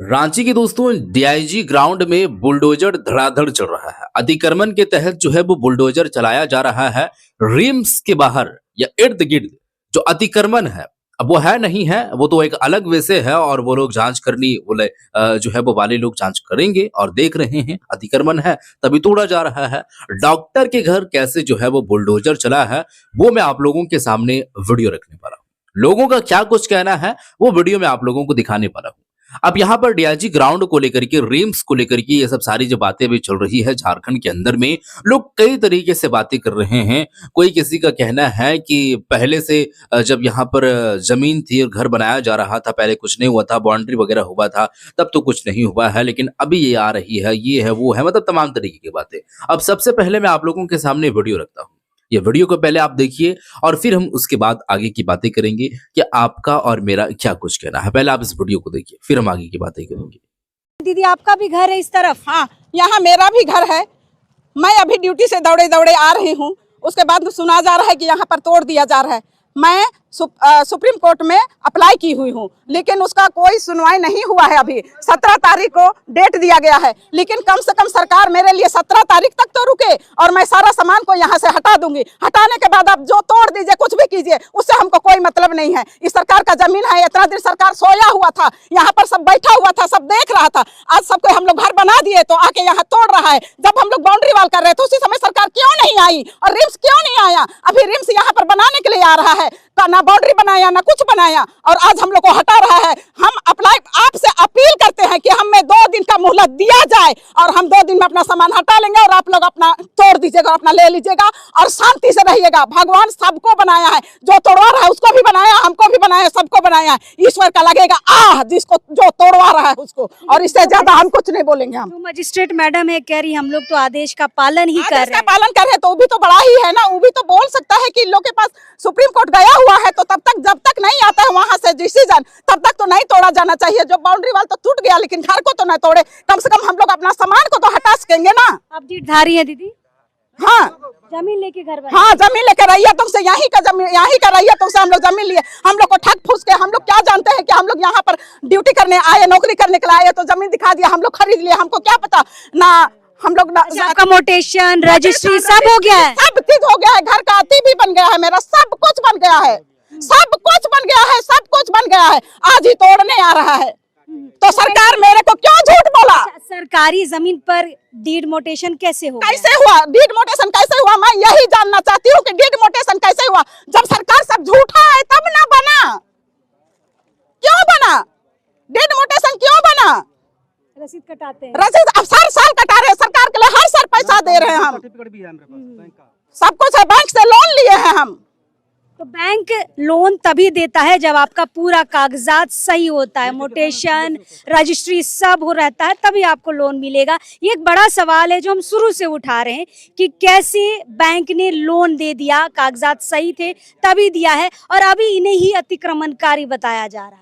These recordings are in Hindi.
रांची के दोस्तों डीआईजी ग्राउंड में बुलडोजर धड़ाधड़ चल रहा है। अतिक्रमण के तहत जो है वो बुलडोजर चलाया जा रहा है रिम्स के बाहर या इर्द गिर्द। जो अतिक्रमण है अब वो है नहीं है, वो तो एक अलग विषय है और वो लोग जांच करनी बोले जो है वो वाले लोग जांच करेंगे और देख रहे हैं अतिक्रमण है तभी तोड़ा जा रहा है। डॉक्टर के घर कैसे जो है वो बुलडोजर चला है वो मैं आप लोगों के सामने वीडियो रखने वाला हूँ। लोगों का क्या कुछ कहना है वो वीडियो में आप लोगों को दिखाने वाला हूँ। अब यहाँ पर डीआईजी ग्राउंड को लेकर के रिम्स को लेकर के ये सब सारी जो बातें भी चल रही है झारखंड के अंदर में, लोग कई तरीके से बातें कर रहे हैं। कोई किसी का कहना है कि पहले से जब यहाँ पर जमीन थी और घर बनाया जा रहा था, पहले कुछ नहीं हुआ था, बाउंड्री वगैरह हुआ था, तब तो कुछ नहीं हुआ है, लेकिन अभी ये आ रही है, ये है वो है, मतलब तमाम तरीके की बातें। अब सबसे पहले मैं आप लोगों के सामने वीडियो रखता हूँ। ये वीडियो को पहले आप देखिए और फिर हम उसके बाद आगे की बातें करेंगे कि आपका और मेरा क्या कुछ कहना है। पहले आप इस वीडियो को देखिए फिर हम आगे की बातें करेंगे। दीदी आपका भी घर है इस तरफ? हाँ, यहाँ मेरा भी घर है। मैं अभी ड्यूटी से दौड़े दौड़े आ रही हूँ, उसके बाद सुना जा रहा है कि यहाँ पर तोड़ दिया जा रहा है। मैं सुप्रीम कोर्ट में अप्लाई की हुई हूँ, लेकिन उसका कोई सुनवाई नहीं हुआ है। अभी 17 तारीख को डेट दिया गया है, लेकिन कम से कम सरकार मेरे लिए 17 तारीख तक तो रुके और मैं सारा सामान को यहाँ से हटा दूंगी। हटाने के बाद आप जो तोड़ दीजिए, कुछ भी कीजिए, उससे हमको कोई मतलब नहीं है। इस सरकार का जमीन है। इतना दिन सरकार सोया हुआ था, यहाँ पर सब बैठा हुआ था, सब देख रहा था। आज सबको हम लोग घर बना दिए तो आके यहाँ तोड़ रहा है। जब हम लोग बाउंड्री वाल कर रहे थे उसी समय सरकार क्यों नहीं आई और रिम्स क्यों नहीं आया? अभी रिम्स यहाँ पर बनाने के लिए आ रहा है, ना बाउंड्री बनाया ना कुछ बनाया, और आज हम लोग को हटा रहा है। हम अप्लाई आपसे अपील करते हैं कि हमें 2 दिन का मोहलत दिया जाए और हम 2 दिन में अपना सामान हटा लेंगे और आप लोग अपना तोड़ दीजिएगा, अपना ले लीजिएगा और शांति से रहिएगा। भगवान सबको बनाया है, जो तोड़वा रहा है उसको भी बनाया, हमको भी बनाया, सबको बनाया है। ईश्वर का लगेगा आह जिसको जो तोड़वा रहा है उसको, और इससे ज्यादा हम कुछ नहीं बोलेंगे। हम मजिस्ट्रेट मैडम है कह रही हम लोग तो आदेश का पालन ही कर रहे हैं। पालन कर रहे हैं तो वो भी तो बड़ा ही है ना। वो भी तो बोल सकता है कि इन लोग के पास सुप्रीम कोर्ट गया हुआ है, तो तब तक जब तक नहीं आता है वहां से डिसीजन तब तक तो नहीं तोड़ा जाना चाहिए। जो बाउंड्री वाल तो टूट गया, लेकिन घर को तो नहीं तोड़े। कम से कम हम लोग अपना सामान को तो हटा सकेंगे ना। आप जीतधारी है दीदी? हाँ, जमीन लेके घर बना? हाँ, जमीन लेकर रहिए तो से यहीं का जमीन, यहीं का रहिए तो से हम लोग जमीन लिए। हम लोग को ठग फूस के हम लोग क्या जानते हैं कि हम लोग यहाँ पर ड्यूटी करने आए, नौकरी करने के लिए आए, तो जमीन दिखा दिया, हम लोग खरीद लिए। हमको क्या पता ना, हम लोग आपका मोटेशन रजिस्ट्री सब हो गया है? सब चीज हो गया है। घर का अति भी बन गया है, मेरा सब कुछ बन गया है, सब कुछ बन गया है, सब कुछ बन गया है। आज ही तोड़ने आ रहा है तो सरकार मेरे को क्यों झूठ बोला? सरकारी जमीन पर डीड मोटेशन कैसे हुआ? कैसे हुआ डीड मोटेशन? कैसे हुआ? मैं यही जानना चाहती हूँ कि डीड मोटेशन कैसे हुआ। जब सरकार सब झूठा है तब ना बना, क्यों बना? डीड मोटेशन क्यों बना? रसीद कटाते हैं, रसीद अब साल कटा रहे हैं। सरकार के लिए हर साल पैसा दे रहे हैं हम, सब कुछ है। बैंक से लोन लिए हैं हम। तो बैंक लोन तभी देता है जब आपका पूरा कागजात सही होता है, मोटेशन रजिस्ट्री सब हो रहता है, तभी आपको लोन मिलेगा। ये एक बड़ा सवाल है जो हम शुरू से उठा रहे हैं कि कैसे बैंक ने लोन दे दिया, कागजात सही थे तभी दिया है, और अभी इन्हें ही अतिक्रमणकारी बताया जा रहा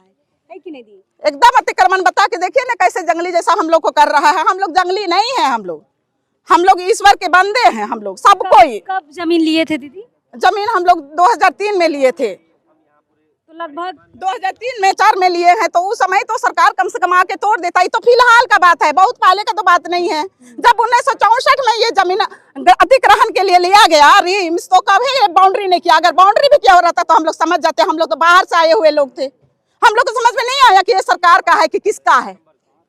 है कि नहीं दी? एकदम अतिक्रमण बता के देखिए ना कैसे जंगली जैसा हम लोग को कर रहा है। हम लोग जंगली नहीं है, हम लोग ईश्वर के बंदे हैं। हम लोग सब कोई। कब जमीन लिए थे दीदी? जमीन हम लोग 2003 में लिए थे, तो लगभग 2003 में 4 में लिए हैं। तो उस समय तो सरकार कम से कम आके तोड़ देता। ये तो फिलहाल का बात है, बहुत पहले का तो बात नहीं है। जब 1964 में ये जमीन अधिग्रहण के लिए लिया गया रिम्स, तो कभी बाउंड्री नहीं किया। अगर बाउंड्री भी किया हो रहा था तो हम लोग समझ जाते। हम लोग तो बाहर से आए हुए लोग थे, हम लोग को समझ में नहीं आया कि ये सरकार का है कि किसका है।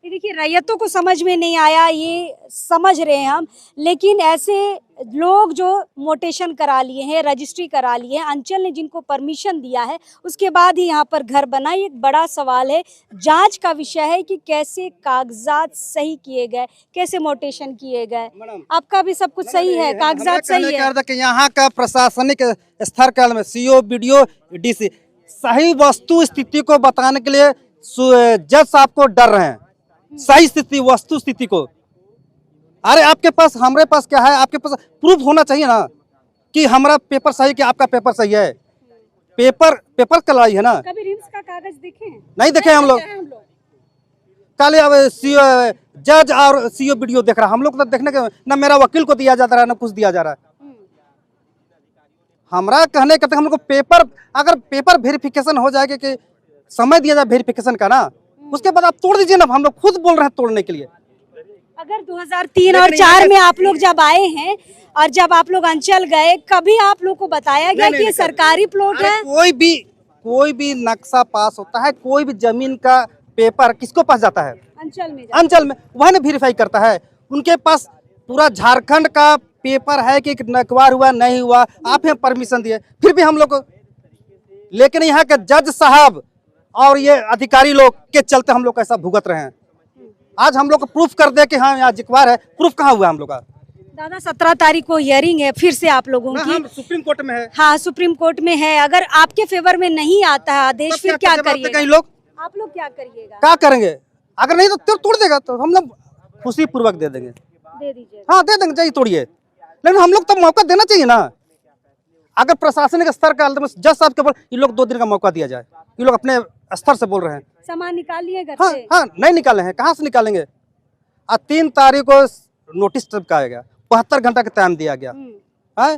देखिए रैयतों को समझ में नहीं आया, ये समझ रहे हैं हम, लेकिन ऐसे लोग जो मोटेशन करा लिए हैं, रजिस्ट्री करा लिए हैं, अंचल ने जिनको परमिशन दिया है उसके बाद ही यहाँ पर घर बना, ये एक बड़ा सवाल है। जांच का विषय है कि कैसे कागजात सही किए गए, कैसे मोटेशन किए गए। आपका भी सब कुछ सही है, कागजात सही है? यहाँ का प्रशासनिक स्तर काल में सीओ, बीडीओ, डीसी सही वस्तु स्थिति को बताने के लिए जज साहब को डर रहे हैं, सही स्थिति वस्तु स्थिति को। अरे आपके पास, हमारे पास क्या है, आपके पास प्रूफ होना चाहिए ना कि हमारा पेपर सही, कि आपका पेपर सही है। पेपर कलाई है ना। कभी रिम्स का कागज देखे? नहीं देखे हम लोग। कल अब जज और सीओ वीडियो देख रहा, हम लोग तो देखने के ना मेरा वकील को दिया जा रहा है ना कुछ दिया जा रहा है। हमारा कहने का हम लोग को पेपर, अगर पेपर वेरिफिकेशन हो जाएगा कि समय दिया जाए वेरिफिकेशन का ना, उसके बाद आप तोड़ दीजिए ना, हम लोग खुद बोल रहे हैं तोड़ने के लिए। अगर 2003 और 4 में आप लोग जब आए हैं और जब आप लोग अंचल गए, कभी आप लोग को बताया गया कि ये सरकारी प्लॉट अरे है? कोई भी नक्शा पास होता है, कोई भी जमीन का पेपर किसको पास जाता है? अंचल में वह ना वेरीफाई करता है। उनके पास पूरा झारखंड का पेपर है कि नकवार हुआ नहीं हुआ, आप हमें परमिशन दिए, फिर भी हम लोग को, लेकिन यहाँ के जज साहब और ये अधिकारी लोग के चलते हम लोग ऐसा भुगत रहे हैं। आज हम लोग को प्रूफ कर दे कि हाँ यहाँ जिक्वार है, प्रूफ कहाँ हुआ हम लोग का? दादा 17 तारीख को हियरिंग है फिर से आप लोगों की। हम सुप्रीम कोर्ट में है। हाँ, सुप्रीम कोर्ट में है। अगर आपके फेवर में नहीं आता है आदेश, फिर क्या करिएगा? कई लोग आप लोग क्या करिएगा? क्या करेंगे? अगर नहीं तो तोड़ देगा, तो हम लोग खुशी पूर्वक दे देंगे। दे दीजिए। हाँ दे देंगे, चाहिए तोड़िए, लेकिन हम लोग तो मौका देना चाहिए ना। अगर प्रशासनिक स्तर का जज साहब के ऊपर ये लोग 2 दिन का मौका दिया जाए, ये लोग अपने स्तर से बोल रहे हैं। सामान निकालिए घर हाँ से। हाँ, नहीं निकाले हैं, कहाँ से निकालेंगे? 3 तारीख को नोटिस चिपकाया गया, 72 घंटा का टाइम दिया गया है,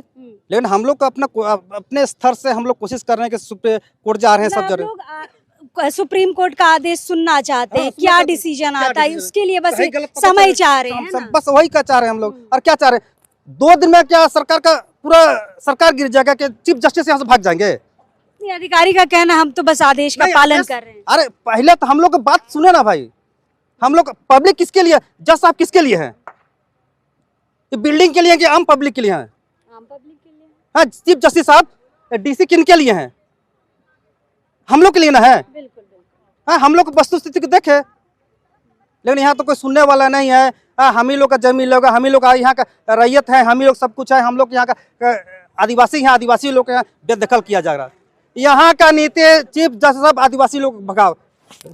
लेकिन हम लोग को अपने स्तर से हम लोग कोशिश कर रहे हैं कि सुप्रीम कोर्ट जा रहे हैं, सब जा रहे हैं। लोग सुप्रीम कोर्ट का आदेश सुनना चाहते हैं, हाँ, क्या सुनना डिसीजन क्या आता है, decision? उसके लिए बस सही एक गलत पता समय चले। चाह रहे हैं ना? बस वही का चाह रहे हैं हम लोग। और क्या चाह रहे हैं? 2 दिन में क्या सरकार का पूरा सरकार गिर जाएगा कि चीफ जस्टिस यहाँ से भाग जाएंगे? नहीं, अधिकारी का कहना हम तो बस आदेश का नहीं, पालन आदेश- कर रहे हैं। अरे पहले तो हम लोग की बात सुने ना भाई। हम लोग पब्लिक किसके लिए, जज साहब किसके लिए हैं? ये बिल्डिंग के लिए कि आम पब्लिक के लिए हैं? आम पब्लिक के लिए। हाँ, चीफ जस्टिस साहब डीसी किन के लिए हैं? हम लोग के लिए ना है। बिल्कुल बिल्कुल। हाँ, हम लोग को वस्तु स्थिति को देखे, लेकिन यहाँ तो कोई सुनने वाला नहीं है। हाँ, हम ही लोग का जमीन लोग, हम ही लोग का यहाँ का रैयत है, हम ही लोग सब कुछ है। हम लोग यहाँ का आदिवासी हैं, आदिवासी लोग यहाँ बेदखल किया जा रहा है। यहाँ का नीति चीफ जस्टिस साहब आदिवासी लोग भगाओ,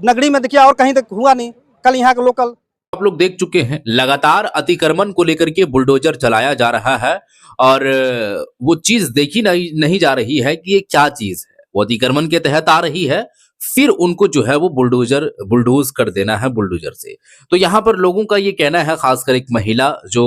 नगरी में देखिए, और कहीं तक हुआ नहीं। कल यहाँ के लोकल आप लोग देख चुके हैं, लगातार अतिक्रमण को लेकर के बुलडोजर चलाया जा रहा है और वो चीज देखी नहीं जा रही है कि ये क्या चीज है। वो अतिक्रमण के तहत आ रही है, फिर उनको जो है वो बुलडोज कर देना है बुलडोजर से। तो यहाँ पर लोगों का ये कहना है, खासकर एक महिला जो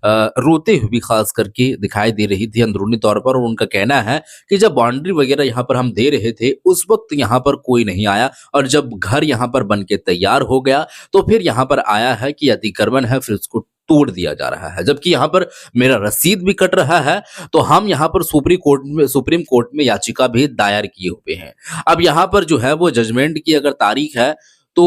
रोते हुए खास करके दिखाई दे रही थी अंदरूनी तौर पर, और उनका कहना है कि जब बाउंड्री वगैरह यहाँ पर हम दे रहे थे उस वक्त यहाँ पर कोई नहीं आया, और जब घर यहाँ पर बन के तैयार हो गया तो फिर यहाँ पर आया है कि अतिक्रमण है, फिर उसको तोड़ दिया जा रहा है। जबकि यहाँ पर मेरा रसीद भी कट रहा है, तो हम यहाँ पर सुप्रीम कोर्ट में याचिका भी दायर किए हुए हैं। अब यहाँ पर जो है वो जजमेंट की अगर तारीख है तो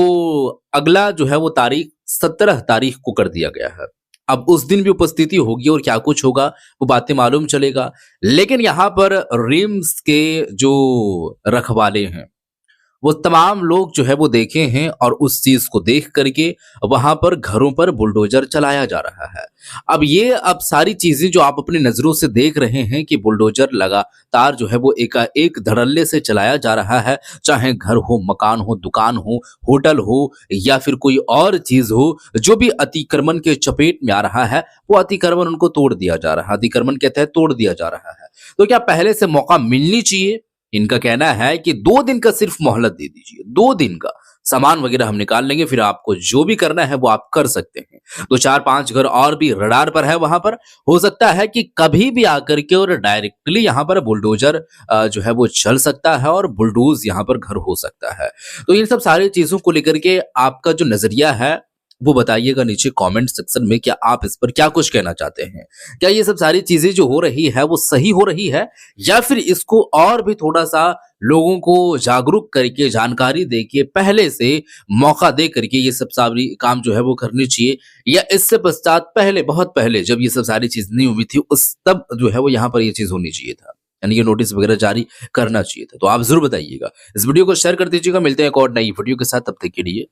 अगला जो है वो तारीख 17 तारीख को कर दिया गया है। अब उस दिन भी उपस्थिति होगी और क्या कुछ होगा वो बातें मालूम चलेगा। लेकिन यहाँ पर रिम्स के जो रखवाले हैं वो तमाम लोग जो है वो देखे हैं, और उस चीज को देख करके वहां पर घरों पर बुलडोजर चलाया जा रहा है। अब सारी चीजें जो आप अपनी नजरों से देख रहे हैं कि बुलडोजर लगातार जो है वो एक धड़ल्ले से चलाया जा रहा है, चाहे घर हो, मकान हो, दुकान हो, होटल हो या फिर कोई और चीज हो, जो भी अतिक्रमण के चपेट में आ रहा है वो अतिक्रमण उनको तोड़ दिया जा रहा है, अतिक्रमण के तहत तोड़ दिया जा रहा है। तो क्या पहले से मौका मिलनी चाहिए? इनका कहना है कि 2 दिन का सिर्फ मोहलत दे दीजिए, 2 दिन का सामान वगैरह हम निकाल लेंगे, फिर आपको जो भी करना है वो आप कर सकते हैं। तो 4-5 घर और भी रडार पर है वहां पर, हो सकता है कि कभी भी आकर के और डायरेक्टली यहाँ पर बुलडोजर जो है वो चल सकता है और बुलडोज यहाँ पर घर हो सकता है। तो इन सब सारी चीजों को लेकर के आपका जो नजरिया है वो बताइएगा नीचे कमेंट सेक्शन में। क्या आप इस पर क्या कुछ कहना चाहते हैं? क्या ये सब सारी चीजें जो हो रही है वो सही हो रही है, या फिर इसको और भी थोड़ा सा लोगों को जागरूक करके, जानकारी देके, पहले से मौका दे करके ये सब सारी काम जो है वो करनी चाहिए, या इससे पश्चात पहले, बहुत पहले जब ये सब सारी चीज नहीं हुई थी उस तब जो है वो यहाँ पर ये चीज होनी चाहिए था, यानी कि नोटिस वगैरह जारी करना चाहिए था? तो आप जरूर बताइएगा, इस वीडियो को शेयर कर दीजिएगा। मिलते हैं एक और नई वीडियो के साथ, तब तक के लिए